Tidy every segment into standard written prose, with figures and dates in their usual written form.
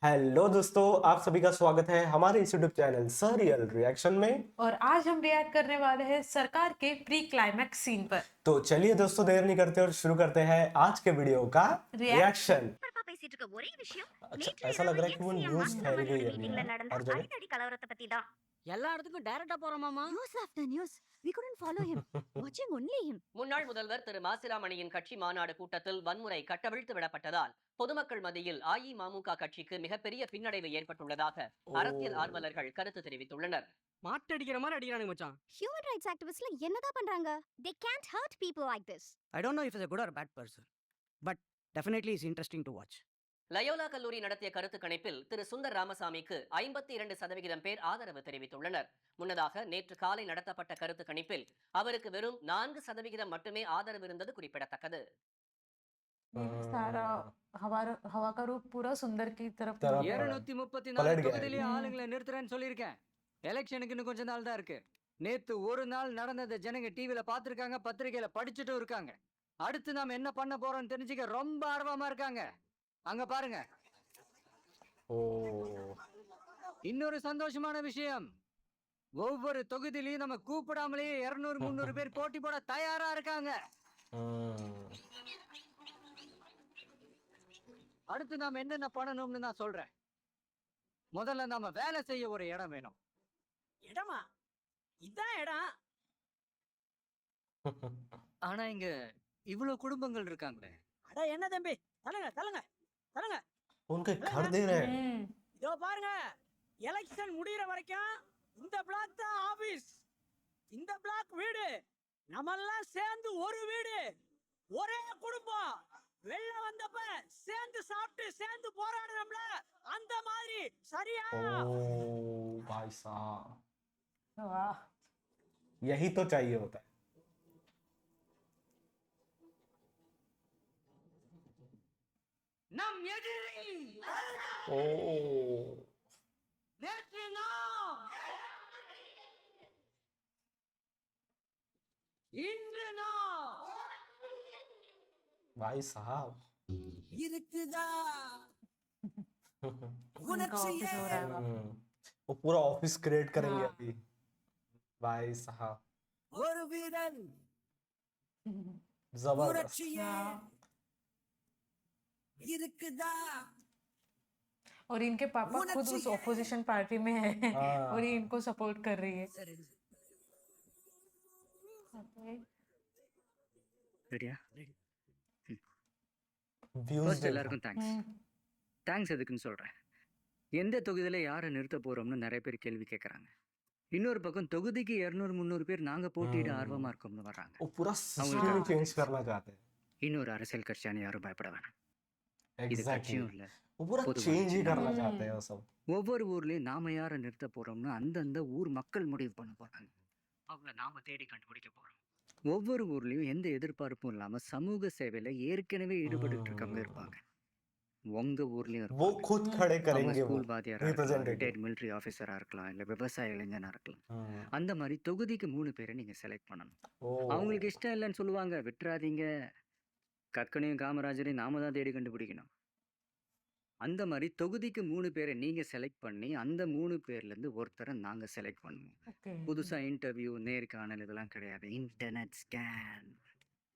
Hello दोस्तों, आप सभी का स्वागत है हमारे इस यूट्यूब चैनल सरियल रिएक्शन में। और आज हम रिएक्ट करने वाले हैं सरकार के प्री क्लाइमैक्स सीन पर। तो चलिए दोस्तों, देर नहीं करते और शुरू करते हैं आज के वीडियो का रिएक्शन। பரபரப்பா பேசிட்டு இருக்க ஒரே விஷயம் अच्छा, நேற்று ऐसा இரவு लग रहा है कि वो எம்சிஎம் न्यूज़ மாஸ்டர் फैल மைண்டோட गई है अभी மீட்டிங்ல यार, நடந்த हर जगह। அடிதடி கலவரத்தை பத்தி தான். எல்லா இடத்துக்கும் டைரக்டா போறோமாமா? News after news we couldn't follow him watching only him. முன்னாள் முதல்வர் திரு மாசிலாமணியின் கட்சி மாநாடு கூட்டத்தில் வன்முறை கட்டவிழ்த்து விடப்பட்டதால் பொதுமக்கள் மத்தியில் அஇமமுக கட்சிக்கு மிகப்பெரிய பின்னடைவு ஏற்பட்டுள்ளதாக அரசியல் ஆர்வலர்கள் கருத்து தெரிவித்துள்ளனர். மாட்டடிக்கிற மாதிரி அடிக்கிறானுங்க மச்சான். ஹியூமன் ரைட்ஸ் ஆக்டிவிஸ்ட்ல என்னதான் பண்றாங்க? they can't hurt people like this. I don't know if he's a good or bad person, but definitely it's interesting to watch. Loyola கல்லூரி நடத்திய கருத்து கணிப்பில் திரு சுந்தர் ராமசாமிக்கு 52% பேர் ஆதரவு தெரிவித்துள்ளனர். முன்னதாக நேற்று காலை நடத்தப்பட்ட கருத்து கணிப்பில் அவருக்கு வெறும் 4% மட்டுமே ஆதரவு இருந்தது குறிப்பிடத்தக்கது. सारा हवा का रुख पूरा सुंदर की तरफ तरफ मुड़ गया। 234 पलट गया தொகுதியிலேயே है। ஆளுங்களை நிறுத்துறேன்னு சொல்லியிருக்கேன். எலெக்ஷனுக்கு இன்னும் கொஞ்ச நாள் தான் இருக்கு. நேத்து ஒரு நாள் நடந்ததை ஜனங்க டிவில பார்த்திருக்காங்க, பத்திரிகையில படிச்சுட்டும் இருக்காங்க. அடுத்து நாம என்ன பண்ண போறோம்னு தெரிஞ்சுக்க ரொம்ப ஆர்வமா இருக்காங்க. அங்க பாருங்க. ओ இன்னொரு சந்தோஷமான விஷயம், ஒவ்வொரு தொகுதியிலையும் நம்ம கூப்பிடாமலேயே 200-300 பேர் போட்டி போட தயாரா இருக்காங்க. அடுத்து நாம என்னென்ன பண்ணணும்னு நான் சொல்றேன். முதல்ல நாம வேலை செய்ய ஒரு இடம் வேணும். இடமா? இதான் இடம். ஆனா இங்க இவ்வளவு குடும்பங்கள் இருக்காங்களே. அட என்ன தம்பி, தலங்க தலங்க தலங்க. उनके घर दे रहे हैं। இதோ பாருங்க, எலெக்ஷன் முடியற வரைக்கும் இந்த பிளாக் தான் ஆபீஸ், இந்த பிளாக் வீடு. நம்மெல்லாம் சேர்ந்து ஒரு வீடு, ஒரே குடும்பம். வெளில வந்தப்ப சேர்ந்து சாப்பிட்டு சேர்ந்து போராடுறோம்ல, அந்த மாதிரி. சரியா? ओ भाई साहब, वाह, यही तो चाहिए होता है। நம் எதிரி ओ நேற்று நாம், இன்று நாம். भाई साहब। இருக்குதா उनका ऑफिस हो रहा है वहाँ पे। वो पूरा ऑफिस क्रिएट करेंगे हाँ। अभी। भाई साहब ஒரு வீரன் जबरदस्त। புரட்சியே हाँ। இருக்குதா. और इनके पापा खुद उस ऑपोजिशन पार्टी में है हाँ। और ये इनको सपोर्ट कर रही है। சரியா? व्यूज ஃபர்ஸ்ட் எல்லாருக்கும் தேங்க்ஸ். हम्म, தேங்க்ஸ் எதுக்குன்னு சொல்றேன். எந்த தொகுதியில யாரை நிறுத்த போறோம்னு நிறைய பேர் கேள்வி கேட்கறாங்க. இன்னொரு பக்கம் தொகுதிக்கு 200-300 பேர் நாங்க போட்டியிட ஆர்வமா இருக்கோம்னு வர்றாங்க. वो पूरा அவங்களுக்கு सिस्टम ही चेंज करना चाहते हैं। இன்னொரு அரசியல் கட்சியான யாரும் பயப்பட வேணாம். இது एग्जैक्टली, கட்சியும் இல்ல. वो पूरा பொதுவா चेंज ही करना हम्म। चाहते हैं वो सब। ஒவ்வொரு ஊர்லயும் நாம யாரை நிறுத்த போறோம்னு அந்தந்த ஊர் மக்கள் முடிவு பண்ண போறாங்க. அவங்கள நாம தேடி கண்டுபிடிக்க போறோம். ஒவ்வொரு ஊர்லயும் எந்த எதிர்பார்ப்பும் இல்லாம சமூக சேவையில ஏற்கனவே ஈடுபட்டு இருக்கவங்க இருப்பாங்க. உங்க ஊர்லயும் वो இருப்பாங்க. खुद खड़े அவங்க करेंगे वो ஸ்கூல் வாத்தியாரா இருக்கலாம், रिप्रेजेंटेटिव। ரிட்டையர்ட் மிலிட்ரி ஆஃபீஸரா இருக்கலாம், இல்ல விவசாய இளைஞனா இருக்கலாம். அந்த மாதிரி தொகுதிக்கு 3 பேரை நீங்க செலக்ட் பண்ணணும். அவங்களுக்கு இஷ்டம் இல்லைன்னு சொல்லுவாங்க, விட்டுறாதீங்க. கக்கனையும் காமராஜரையும் நாம தான் தேடி கண்டுபிடிக்கணும். அந்த மாதிரி தொகுதிக்கு 3 பேரை நீங்க செலக்ட் பண்ணி அந்த 3 பேர்ல இருந்து ஒருத்தரை நாங்க செலக்ட் பண்ணுவோம். okay. புதுசா இன்டர்வியூ, நேர்காணல் இதெல்லாம் கிடையாது. Internet scan.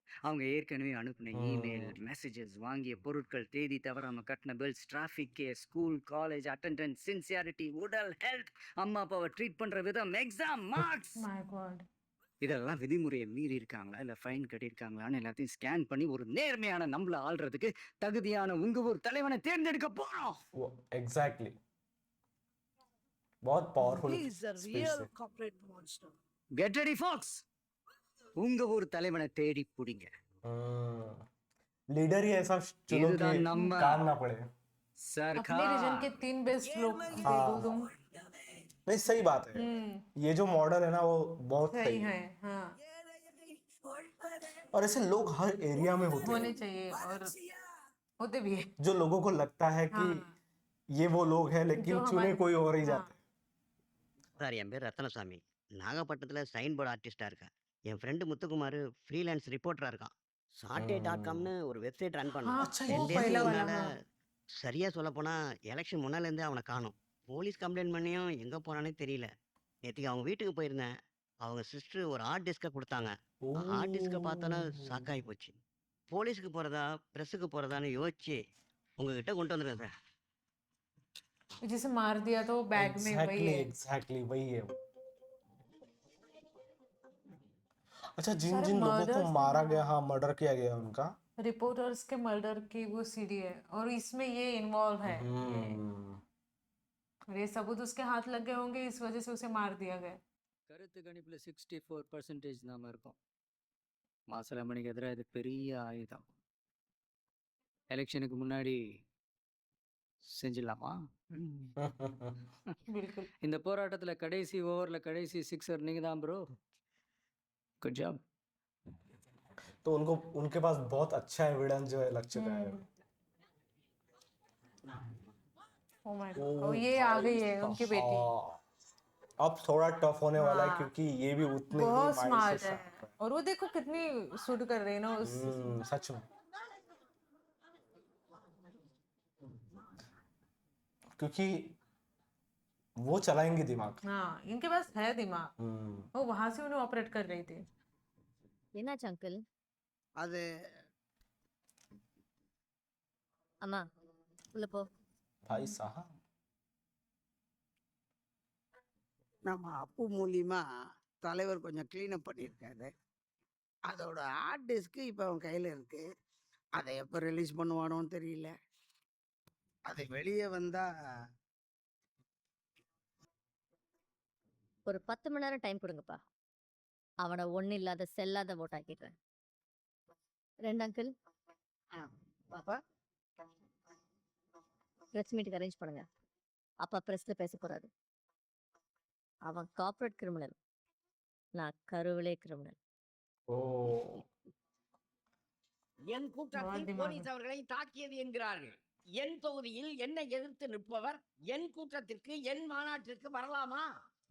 அவங்க ஏற்கனவே அனுப்பின இமெயில், மெசேஜஸ், வாங்கிய பொருட்கள், தேதி தவறாம கட்டின bills, traffic case, school college attendance, sincerity, உடல் ஹெல்த், அம்மா அப்பாவை ட்ரீட் பண்ற விதம், எக்ஸாம் மார்க்ஸ், My God. இதெல்லாம் விதிமுறையை மீறி இருக்காங்களா இல்ல ஃபைன் கட்டியிருக்காங்களான்னு எல்லாத்தையும் ஸ்கேன் பண்ணி ஒரு நேர்மையான நம்மள ஆள்றதுக்கு தகுதியான உங்க ஊர் தலைவனை தேர்ந்தெடுக்க போறோம். एग्जैक्टली, बहुत powerful He is a real corporate monster. Get ready Fox. உங்க ஊர் தலைவனை தேடி புடிங்க. लीडर ही ऐसा चुनो இதுதான் कि நம்ம काम ना पड़े। अपने सरकार रीजन के 3 बेस्ट लोग हाँ। देखो तुम। नहीं, सही बात है। ये जो मॉडल है ना वो बहुत सही सही है। है, हाँ, और ऐसे लोग हर एरिया में होते होने हैं चाहिए और होते भी है। जो लोगों को लगता है कि हाँ। ये वो लोग हैं, लेकिन जो चुने हमारे- कोई और ही हाँ। जाते हैं। சார் என் பேர் ரத்னசாமி. நாகப்பட்டினத்தில் சைன் போர்டு ஆர்டிஸ்டாக இருக்கேன். என் ஃப்ரெண்டு முத்துக்குமார் ஃப்ரீலான்ஸ் ரிப்போர்ட்டராக இருக்கான். சாட்டே.காம்னு ஒரு வெப்சைட் ரன் हाँ, பண்ணோம். अच्छा, 10 वो days पहला वाला, முன்னால हाँ। சரியா சொல்லப்போனா எலெக்ஷன் முன்னாலேருந்தே அவனை காணோம். போலீஸ் கம்ப்ளைண்ட் பண்ணியும் எங்கே போனானே தெரியல. நேற்றுக்கு அவங்க வீட்டுக்கு போயிருந்தேன். அவங்க சிஸ்டர் ஒரு ஹார்ட் டிஸ்கை கொடுத்தாங்க. ஹார்ட் டிஸ்கை பார்த்தோன்னே ஷாக்காகி போச்சு. போலீஸுக்கு போகிறதா ப்ரெஸ்ஸுக்கு போகிறதான்னு யோசிச்சு உங்ககிட்ட கொண்டு வந்துருக்கேன் சார். जिसे मार दिया तो बैग में वही है। एग्जैक्टली वही है वो। अच्छा, जिन सारे जिन लोगों को murders मारा हैं। गया, हाँ मर्डर किया गया उनका। रिपोर्टर्स के मर्डर की वो सीडी है और इसमें ये इन्वॉल्व है। और ये सबूत उसके हाथ लग गए होंगे, इस वजह से उसे मार दिया गया। கருத்து கணிப்பில் 64% நாம இருக்கோம். மாசலமணிக்கு எதிராக இது பெரிய ஆயுதம். எலெக்ஷனுக்கு முன்னாடி செஞ்சிடலாமா? बिल्कुल। இந்த போராட்டத்துல கடைசி ஓவர்ல கடைசி சிக்ஸர் நீங்க தான் ப்ரோ. Good job. तो उनको उनके पास बहुत अच्छा एविडेंस जो है लग चुका है। ओ माय गॉड, और ये आ गई है उनकी बेटी। हाँ, अब थोड़ा टफ होने वाला है हाँ। क्योंकि ये भी उतने ही बहुत माइंड स्मार्ट से है और वो देखो कितनी सुड कर रही है ना उस। सच में, क्योंकि वो चलाएंगे दिमाग। हाँ, इनके पास है दिमाग। वो वहां से उन्हें ऑपरेट कर रही थी। என்னாச்சு அங்கிள்? அது அம்மா உள்ள போ. भाई साहब, நம்ம அப்பு மூலியமா தலைவர் கொஞ்சம் க்ளீனப் பண்ணியிருக்காரு. அதோட ஹார்ட் டிஸ்க்கு இப்போ அவன் கையில் இருக்கு. அதை எப்போ ரிலீஸ் பண்ணுவானோன்னு தெரியல. அது வெளியே வந்தா ஒரு 10 மணி நேரம் டைம் கொடுங்கப்பா. அவனை ஒன்றும் இல்லாத செல்லாத ஓட் ஆக்கிடுறேன். 2 அங்கிள் பாப்பா ப்ரெஸ் மீட்டுக்கு அரேஞ்ச் பண்ணுங்க. அப்பா ப்ரெஸ்ல பேச போறாரு. அவன் கார்ப்பரேட் கிரிமினல், நான் கருவிலே கிரிமினல். ओ என் बहुत கூட்டத்தில் दिमाग है। போலீஸ் அவர்களை தாக்கியது என்கிறார்கள். என் தொகுதியில் என்னை எதிர்த்து நிற்பவர் என் கூட்டத்திற்கு என் மாநாட்டிற்கு வரலாமா?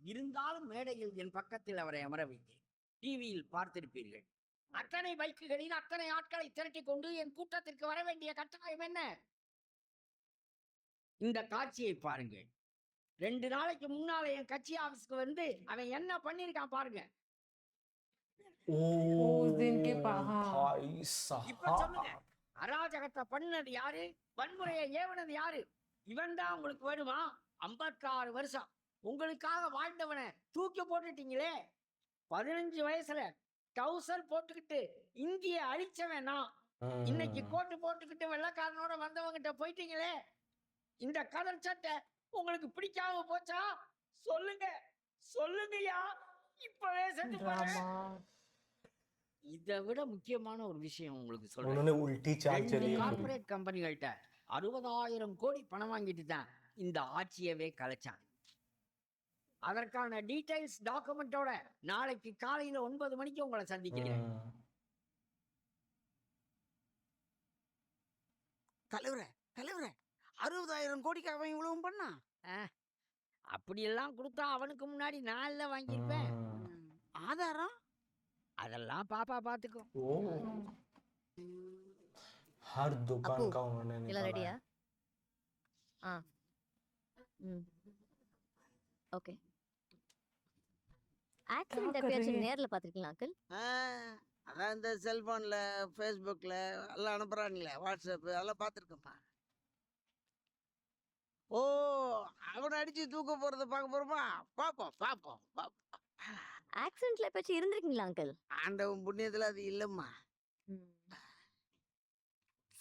இருந்தாலும் மேடையில் என் பக்கத்தில் அவரை அமர வைத்தேன். டிவியில் பார்த்திருப்பீர்கள். அத்தனை பைக்குகளில் அத்தனை ஆட்களை திரட்டிக் கொண்டு என் கூட்டத்திற்கு வர வேண்டிய கட்டாயம் என்ன? இந்த காட்சியை பாருங்கள். 2 நாளைக்கு முன்னால என் கட்சி ஆபீஸ்க்கு வந்து அவன் என்ன பண்ணிருக்கான் பாருங்க. उस दिन के हाँ। भाई இப்ப சொல்லுங்க, साहब, அராஜகத்தை பண்ணது யாரு? வன்முறையை ஏவனது யாரு? இவன் தான் உங்களுக்கு வேணுமா? 56 வருஷம் உங்களுக்காக வாழ்ந்தவனை தூக்கி போட்டுட்டீங்களே. 15 வயசுல டவுசர் போட்டுக்கிட்டு இந்திய அழிச்சவன் நான். இன்னைக்கு கோட்டு போட்டுக்கிட்டு வெள்ளக்காரனோட வந்தவங்கிட்ட போயிட்டீங்களே. இந்த கதர் சட்டை உங்களுக்கு பிடிக்காம போச்சா? சொல்லுங்க, சொல்லுங்கய்யா, இப்பவே செத்து போறேன். ड्रामा। இதை விட முக்கியமான ஒரு விஷயம் உங்களுக்கு சொல்றேன். उन्होंने उल्टी चाल 2 चली है। கார்ப்பரேட் கம்பெனிகள்கிட்ட 60,000 கோடி பணம் வாங்கிட்டு தான் இந்த ஆட்சியவே கலைச்சான். அதற்கான டீடைல்ஸ் டாக்குமெண்டோட நாளைக்கு காலையில 9 மணிக்கு உங்களை சந்திக்கிறேன். தலைவரே தலைவரே 60,000 கோடிக்கு அவன் இவ்வளவும் பண்ணான். அப்படியெல்லாம் கொடுத்தா அவனுக்கு முன்னாடி நான் எல்லாம் வாங்கியிருப்பேன். ஆதாரம் அதெல்லாம் பாப்பா பாத்துக்கோ. ओ हर दुकान अपू, का उन्होंने எல்லாம் निकाला ரெடியா? है। ஆ ம் ஓகே. ஆக்சிடென்ட் कर எப்பயாச்சும் रही है? நேர்ல பார்த்திருக்கீங்களா அங்கிள்? அதான் இந்த செல்போன்ல ஃபேஸ்புக்ல எல்லாம் அனுப்புறானுங்களே, வாட்ஸ்அப் அதெல்லாம் பார்த்துருக்கேன்ப்பா. ஓ, அவனை அடிச்சு தூக்க போறத பார்க்க போறோமா? பார்ப்போம் பார்ப்போம் பார்ப்போம். ஆக்சிடென்ட்ல எப்பயாச்சும் இருந்திருக்கீங்களா அங்கிள்? ஆண்டவன் புண்ணியத்துல அது இல்லம்மா.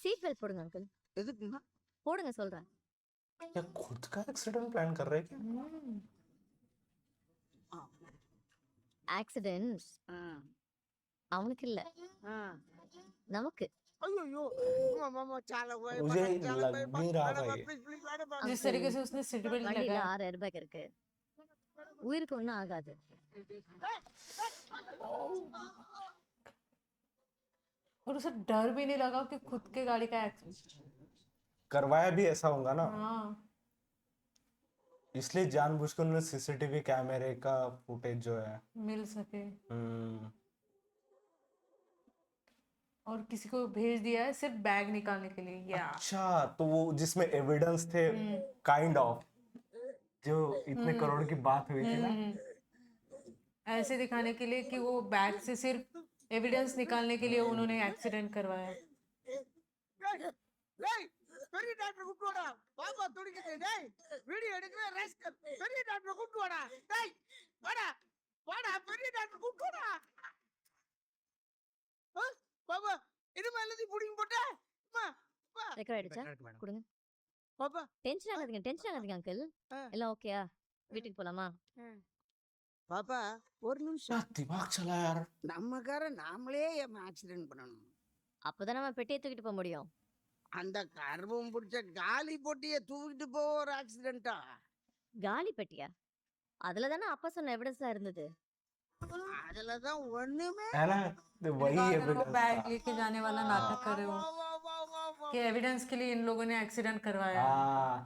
சீட் பெல்ட் போடுங்க அங்கிள். எதுக்குமா? போடுங்க சொல்றேன். क्या खुद का एक्सीडेंट प्लान कर रहे हैं क्या? ஆக்சிடென்ட் ஆ, அவனுக்கு இல்ல, ஆ. நமக்கு. ஐயோ மாமா சால போய் मुझे लग नहीं रहा था ये। जिस तरीके से उसने सीट बेल्ट வண்டியில लगाया। 6,000 ரூபாய்க்கு இருக்கு. உயிருக்கு ஒன்றும் ஆகாது. और उसे डर भी नहीं लगा कि खुद के गाड़ी का एक्सीडेंट। करवाया भी ऐसा होगा ना, हाँ, इसलिए जानबूझकर उन्होंने सीसीटीवी कैमरे का फुटेज जो है। मिल सके। और किसी को भेज दिया है सिर्फ बैग निकालने के लिए या अच्छा, तो वो जिसमें एविडेंस थे, काइंड ऑफ, जो इतने करोड़ की बात हुई थी ना। ऐसे दिखाने के लिए कि वो बैग से सिर्फ एविडेंस निकालने के लिए उन्होंने एक्सीडेंट करवाया। டேய் பெரிய டாக்டர் கூப்பிட்டு வாடா பாப்பா துடிக்குது டேய் வீடியோ எடுக்கவே ரேஸ்கல் பெரிய டாக்டர் கூப்பிட்டு வாடா டேய் வாடா வாடா பெரிய டாக்டர் கூப்பிட்டு வாடா பாப்பா இது மேலதி புடிங்க போட்ட அம்மா ரெக்கார்ட் ஆயிடுச்சா கொடுங்க. பாப்பா டென்ஷன் ஆகாதீங்க அங்கிள். எல்லாம் ஓகேயா? வீட்டுக்கு போலாமா? பாப்பா ஒரு क्या நிமிஷம். दिमाग चला यार। நம்ம காரை நாமளே ஆக்சிடென்ட் பண்ணணும். அப்பதான் நம்ம பெட்டியை தூக்கிட்டு போக முடியும். அந்த கர்வம் பிடிச்ச காலி பொட்டியை தூக்கிட்டு போக ஒரு ஆக்சிடென்ட்டா? காலி பெட்டியா? அதுல தானே அப்பா சொன்ன எவிடன்ஸ்லாம் இருந்தது. அதுலதான் ஒண்ணுமே. है ना, तो वही एविडेंस बैग था। लेके जाने वाला नाटक कर रहे हो कि एविडेंस के लिए इन लोगों ने एक्सीडेंट करवाया। हाँ,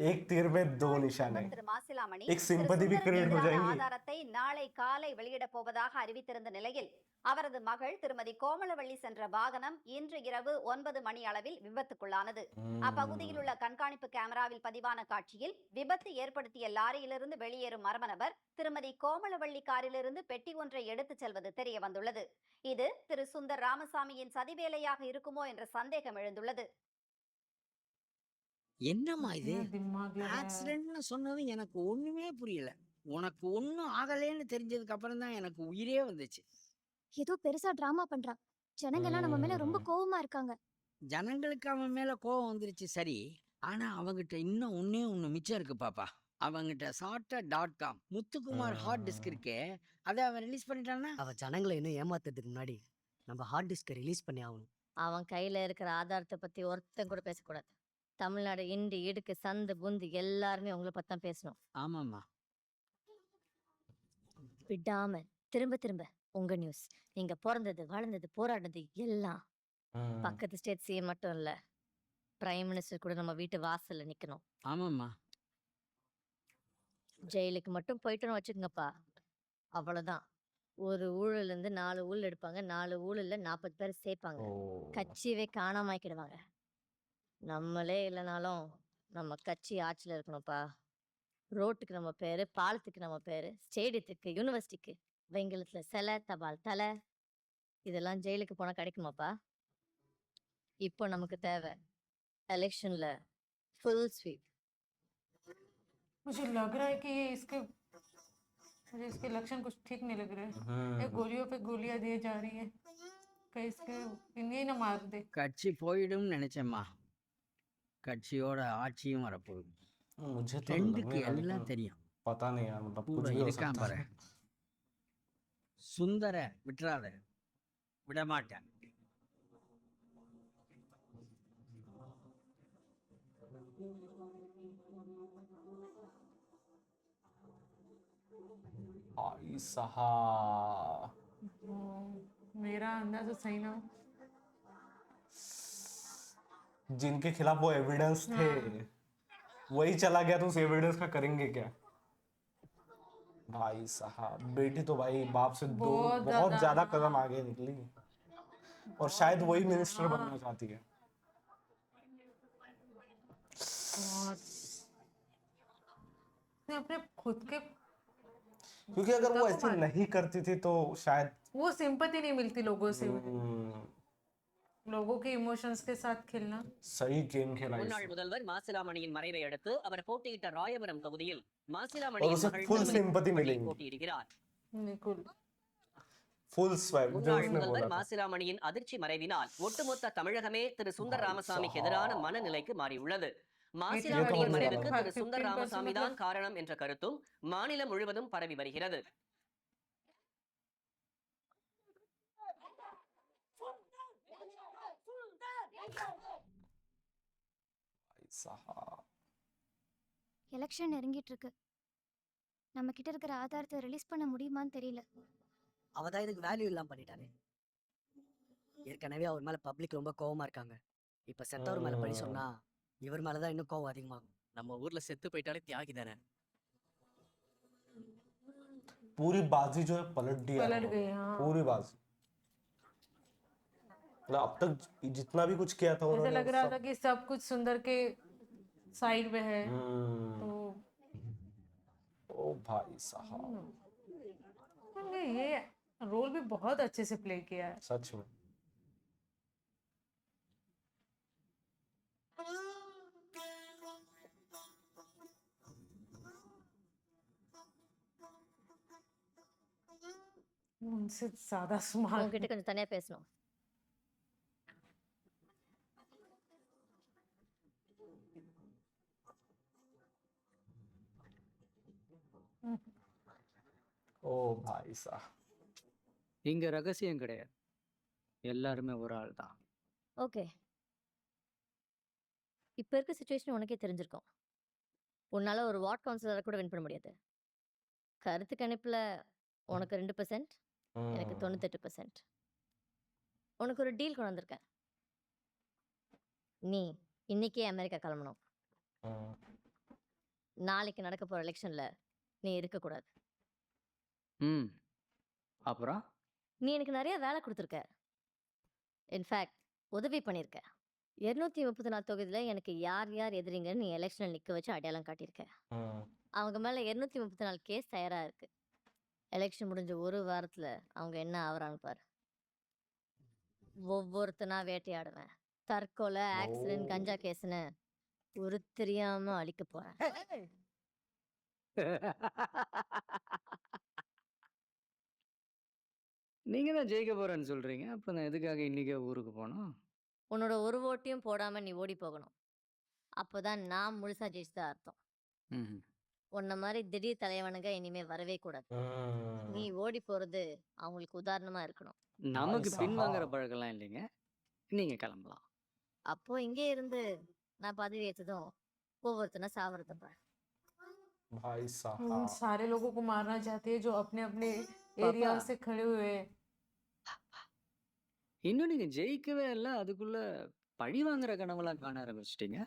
एक तीर में दो निशाने। திரு மாசிலாமணி एक सिंपैथी भी क्रिएट हो जाएगी। ஆதாரத்தை நாளை காலை வெளியிட போவதாக அறிவித்திருந்த நிலையில் அவரது மகள் திருமதி கோமலவள்ளி சென்ற வாகனம் இன்று இரவு 9 மணி அளவில் விபத்துக்குள்ளானது. அப்பகுதியில் உள்ள கண்காணிப்பு கேமராவில் பதிவான காட்சியில் விபத்து ஏற்படுத்திய லாரியிலிருந்து வெளியேறும் மர்ம நபர் திருமதி கோமலவள்ளி காரிலிருந்து பெட்டி ஒன்றை எடுத்துச் செல்வது தெரிய வந்துள்ளது. இது திரு சுந்தர் ராமசாமியின் சதிவேலையாக இருக்குமோ என்ற சந்தேகம் எழுந்துள்ளது. என்னம்மா இது दिमाग लगा है। ஆக்சிடென்ட்னு சொன்னது எனக்கு ஒண்ணுமே புரியல. உனக்கு ஒண்ணும் ஆகலைன்னு தெரிஞ்சதுக்கு அப்புறம் தான் எனக்கு உயிரே வந்துச்சு. ஏதோ பெருசா டிராமா பண்றான். ஜனங்க எல்லாம் நம்ம மேல ரொம்ப கோவமா இருக்காங்க. ஜனங்களுக்கு அவன் மேல கோவம் வந்துருச்சு சரி, ஆனா அவங்கிட்ட இன்னும் ஒண்ணு மிச்சம் இருக்கு பாப்பா. அவங்கிட்ட சாட்டா.com முத்துக்குமார் ஹார்ட் டிஸ்க் இருக்கே, அதை அவன் ரிலீஸ் பண்ணிட்டான்னா அவ ஜனங்களை இன்னும் ஏமாத்துறதுக்கு முன்னாடி நம்ம ஹார்ட் டிஸ்கை ரிலீஸ் பண்ணி ஆகணும். அவன் கையில இருக்கிற ஆதாரத்தை பத்தி ஒருத்தன் கூட பேசக்கூடாது. தமிழ்நாடு இண்டி இடுக்கு சந்து புந்து எல்லாருமே உங்களை பத்தி தான் பேசணும். ஆமாம்மா. விடாம திரும்ப திரும்ப உங்க நியூஸ், நீங்க பிறந்தது வளர்ந்தது போராடினது எல்லாம் பக்கத்து ஸ்டேட் சிஎம் மட்டும் இல்ல, பிரைம் மினிஸ்டர் கூட நம்ம வீட்டு வாசல்ல நிக்கணும். ஆமாம்மா. ஜெயிலுக்கு மட்டும் போயிட்டோன்னு வச்சுக்கோங்கப்பா, அவ்வளவுதான். ஒரு ஊழல்ல இருந்து 4 ஊழல் எடுப்பாங்க, 4 ஊழல்ல 40 பேர் சேர்ப்பாங்க, கட்சியவே காணாம ஆக்கிடுவாங்க. நம்மளே இல்லைனாலும் நம்ம கட்சி ஆட்சியில் இருக்கணும்ப்பா. ரோட்டுக்கு நம்ம பேரு, பாலத்துக்கு நம்ம பேரு, ஸ்டேடியத்துக்கு, யூனிவர்சிட்டிக்கு, வெங்கலத்துல சிலை, தபால் தலை, இதெல்லாம் ஜெயிலுக்கு போனா கிடைக்குமாப்பா? இப்போ நமக்கு தேவை எலெக்ஷன்ல ஃபுல் ஸ்வீப். मुझे लग रहा है कि ये मुझे इसके लक्षण कुछ ठीक नहीं लग रहे हैं। ये गोलियों पे गोलियां दिए जा रही है, कहीं इसके इन्हें ना मार दे। கட்சி போயிடும் நினைச்சேம்மா. கட்சியோட ஆட்சியும் வரப்போகுது. मुझे तो ரெண்டுக்கு लगने लगा எல்லாம் कि தெரியும். पता नहीं यार, मतलब कुछ பூரா भी हो இருக்கான் सकता பாரு. है। சுந்தர விட்டுறாத, விடமாட்டேன். भाई साहब, मेरा अंदाजा सही ना हो। जिनके खिलाफ वो एविडेंस थे वही चला गया, तो उस एविडेंस का करेंगे क्या? भाई साहब, बेटी तो भाई बाप से बहुत ज्यादा कदम आगे निकली, और शायद वही मिनिस्टर बनना चाहती है। अपने खुद के, क्योंकि अगर वो ऐसे नहीं करती थी तो शायद वो सिंपैथी नहीं मिलती लोगों से। लोगों के इमोशंस के साथ खेलना। सही गेम खेला முன்னாள் इसने। முதல்வர் மாசிலாமணியின் மறைவை அடுத்து அவர் போட்டியிட்ட ராயபுரம் தொகுதியில் और மாசிலாமணியின் उसे மகள் फुल திருமதி सिंपैथी கோமலவள்ளி मिलेगी, போட்டியிடுகிறார். निकुल फुल स्वैग जो முன்னாள் उसने முதல்வர் बोला था। மாசிலாமணியின் அதிர்ச்சி மறைவினால் ஒட்டுமொத்த தமிழகமே திரு சுந்தர் ராமசாமிக்கு எதிரான மனநிலைக்கு மாறியுள்ளது. மாசிலாமணியின் ये மறைவுக்கு तो திரு சுந்தர் ராமசாமி தான் காரணம் என்ற கருத்தும் மாநிலம் முழுவதும் பரவி வருகிறது. भाई साहब, எலெக்ஷன் நெருங்கிட்டு இருக்கு. நம்ம கிட்ட இருக்கிற ஆதாரத்தை ரிலீஸ் பண்ண முடியுமான்னு தெரியல. அவ தான் இதுக்கு வேல்யூ இல்லாம பண்ணிட்டானே. ஏற்கனவே அவர் மேல பப்ளிக் ரொம்ப கோவமா இருக்காங்க. இப்ப செத்தவர் மேல பழி சொன்னா இவர் மேலதான் இன்னும் கோவம் அதிகமாகும். நம்ம ஊர்ல செத்து போயிட்டாலே தியாகி தானே. पूरी बाजी जो है पलट दिया पलट है, गई। हाँ, पूरी बाजी। मतलब अब तक जितना भी कुछ किया था ऐसा उन्होंने लग रहा था सब। कि सब कुछ सुंदर के साइड में है। हम्म। तो ओ भाई साहब, उन्होंने ये रोल भी बहुत अच्छे से प्ले किया है। सच में। उनसे ज्यादा स्मार्ट। உங்ககிட்ட கொஞ்சம் தனியா பேசணும். ओ भाई साहब, இங்க ரகசியம் கிடையாது. எல்லாருமே ஒரு ஆள் தான். ஓகே. இப்ப இருக்க சிச்சுவேஷன் உனக்கே தெரிஞ்சிருக்கும். உன்னால ஒரு வார்ட் கவுன்சிலரை கூட வின் பண்ண முடியாது. கருத்து கணிப்புல உனக்கு 2%, எனக்கு 98%. உனக்கு ஒரு டீல் கொண்டு வந்திருக்கேன். நீ இன்னைக்கே அமெரிக்கா கிளம்பணும். நாளைக்கு நடக்க போற எலெக்ஷன்ல நீ இருக்கக்கூடாது. ம். அப்புறம் நீ எனக்கு நிறைய வேலை கொடுத்துருக்க. இன்ஃபேக்ட் உதவி பண்ணியிருக்க. 234 தொகுதியில எனக்கு யார் யார் எதிரிங்கன்னு நீ எலெக்ஷனில் நிற்க வச்சு அடையாளம் காட்டியிருக்க. அவங்க மேலே 234 கேஸ் தயாராக இருக்கு. எலெக்ஷன் முடிஞ்ச ஒரு வாரத்தில் அவங்க என்ன ஆகுறான்னு பாரு. ஒவ்வொருத்தனா வேட்டையாடுவேன். தற்கொலை, ஆக்சிடென்ட், கஞ்சா கேஸ்னு ஒரு தெரியாம அழிக்க போறேன். நீங்க தான் ஜெயிக்க போறேன்னு சொல்றீங்க. அப்ப நான் எதுக்காக இன்னைக்கே ஊருக்கு போனோம்? உன்னோட ஒரு ஓட்டையும் போடாம நீ ஓடி போகணும். அப்போதான் நான் முழுசா ஜெயிச்சதா அர்த்தம். ம்ஹும். உன்ன மாதிரி திடீர் தலைவனுங்க இனிமே வரவே கூடாது. நீ ஓடி போறது அவங்களுக்கு உதாரணமா இருக்கணும். நமக்கு भाई பின்வாங்குற साहब, பழக்கம்லாம் இல்லைங்க. நீங்க கிளம்பலாம். அப்போ இங்கே இருந்து நான் பதவி ஏற்றதும் ஒவ்வொருத்தனை சாவறத பாரு. भाई उन साहब, सारे लोगों को मारना चाहती है जो अपने अपने एरिया पापा। से खड़े हुए हैं। இன்னும் நீங்க ஜெயிக்கவே இல்லை, அதுக்குள்ள பழி வாங்குற கனவெல்லாம் காண ஆரம்பிச்சிட்டீங்க.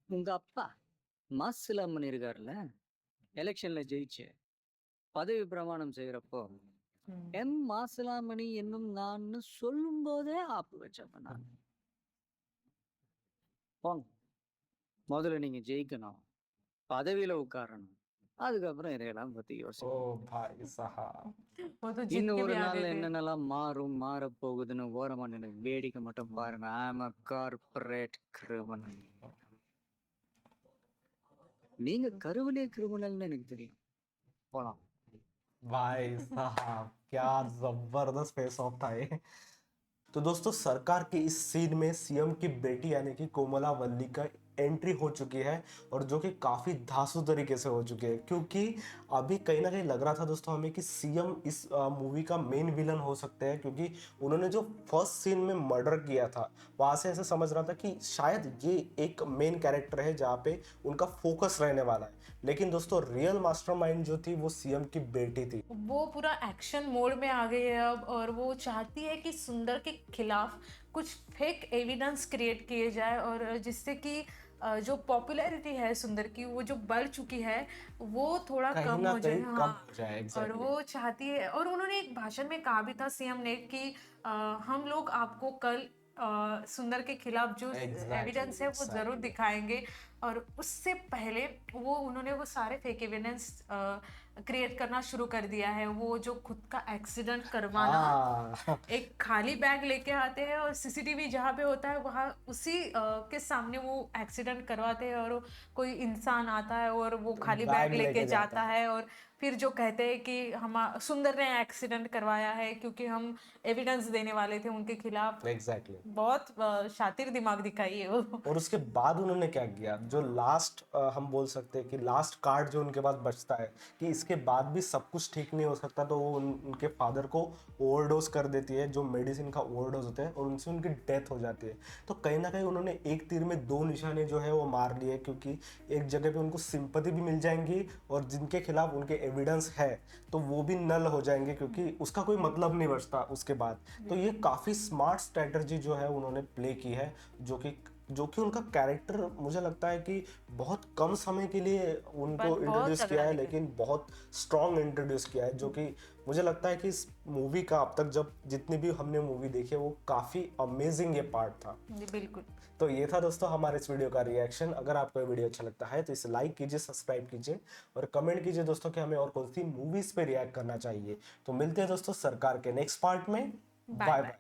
உங்க அப்பா மாசிலாமணி இருக்காருல்ல, எலெக்ஷன்ல ஜெயிச்சு பதவி பிரமாணம் செய்யறப்போ எம் மாசிலாமணி என்னும் நான் சொல்லும் போதே ஆப்பு வச்சப்ப நான். போங்க, முதல்ல நீங்க ஜெயிக்கணும், பதவியில உட்காரணும், அதுக்கப்புறம் இதையெல்லாம் பத்தி ओ யோசிக்கணும். भाई साहब, वो तो जीत இன்னும் के ஒரு भी आ நாள்ல गए थे। என்னென்னலாம் மாற போகுதுன்னு ஓரமா நின்று வேடிக்கை மட்டும் பாருங்க. I'm a corporate criminal. நீங்க கருவலே கிரிமினல்னு எனக்கு தெரியும். போலாம். भाई साहब, क्या जबरदस्त फेस ऑफ था ये। तो दोस्तों, सरकार के इस सीन में सीएम की बेटी यानी कि कोमला वल्ली का एंट्री हो चुकी है, और जो कि काफ़ी धांसू तरीके से हो चुकी है, क्योंकि अभी कहीं ना कहीं लग रहा था दोस्तों हमें कि सीएम इस मूवी का मेन विलन हो सकते हैं, क्योंकि उन्होंने जो फर्स्ट सीन में मर्डर किया था वहाँ से ऐसे समझ रहा था कि शायद ये एक मेन कैरेक्टर है जहाँ पे उनका फोकस रहने वाला है। लेकिन दोस्तों, रियल मास्टरमाइंड जो थी वो सीएम की बेटी थी। वो पूरा एक्शन मोड में आ गई है अब, और वो चाहती है कि सुंदर के खिलाफ कुछ फेक एविडेंस क्रिएट किए जाए, और जिससे कि जो पॉपुलैरिटी है सुंदर की वो जो बढ़ चुकी है वो थोड़ा कहीं कम ना हो जाए। कहीं कम हो जाए, और एग्जैक्टली। वो चाहती है, और उन्होंने एक भाषण में कहा भी था सीएम ने कि हम लोग आपको कल सुंदर के खिलाफ जो Exactly, एविडेंस है वो जरूर exactly. दिखाएंगे। और उससे पहले उन्होंने वो सारे फेक एविडेंस क्रिएट करना शुरू कर दिया है। वो जो खुद का एक्सीडेंट करवाना, हाँ, एक खाली बैग लेके आते हैं और सीसीटीवी जहाँ पे होता है वहाँ उसी के सामने वो एक्सीडेंट करवाते हैं, और कोई इंसान आता है और वो खाली बैग बैग लेके लेके जाता है, और फिर जो कहते हैं कि हम सुंदर ने एक्सीडेंट करवाया है क्योंकि हम एविडेंस देने वाले थे उनके खिलाफ। एग्जैक्टली। बहुत शातिर दिमाग दिखाई है वो। और उसके बाद उन्होंने क्या किया, जो लास्ट हम बोल सकते हैं कि लास्ट कार्ड जो उनके पास बचता है कि इसके बाद भी सब कुछ ठीक नहीं हो सकता, तो वो उनके फादर को ओवरडोज कर देती है, जो मेडिसिन का ओवरडोज होता है, और उनसे उनकी डेथ हो जाती है। तो कहीं ना कहीं उन्होंने एक तीर में दो निशाने जो है वो मार लिए, क्योंकि एक जगह पे उनको सिंपैथी भी मिल जाएंगी, और जिनके खिलाफ उनके एविडेंस है तो वो भी नल हो जाएंगे, क्योंकि उसका कोई मतलब नहीं बचता उसके बाद। तो ये काफ़ी स्मार्ट स्ट्रेटजी जो है उन्होंने प्ले की है, जो कि जो कि उनका कैरेक्टर मुझे लगता है कि बहुत कम समय के लिए उनको बहुत इंट्रोड्यूस तगड़ा किया है, दिखा है। लेकिन बहुत स्ट्रॉन्ग इंट्रोड्यूस किया है, जो कि मुझे लगता है कि इस मूवी का अब तक जब जितनी भी हमने मूवी देखी है वो काफ़ी अमेजिंग ये पार्ट था। जी बिल्कुल। तो ये था दोस्तों हमारे इस वीडियो का रिएक्शन। अगर आपको ये वीडियो अच्छा लगता है तो इसे लाइक कीजिए, सब्सक्राइब कीजिए और कमेंट कीजिए दोस्तों कि हमें और कौन सी मूवीज पे रिएक्ट करना चाहिए। तो मिलते हैं दोस्तों सरकार के नेक्स्ट पार्ट में। Bye bye bye. बाय।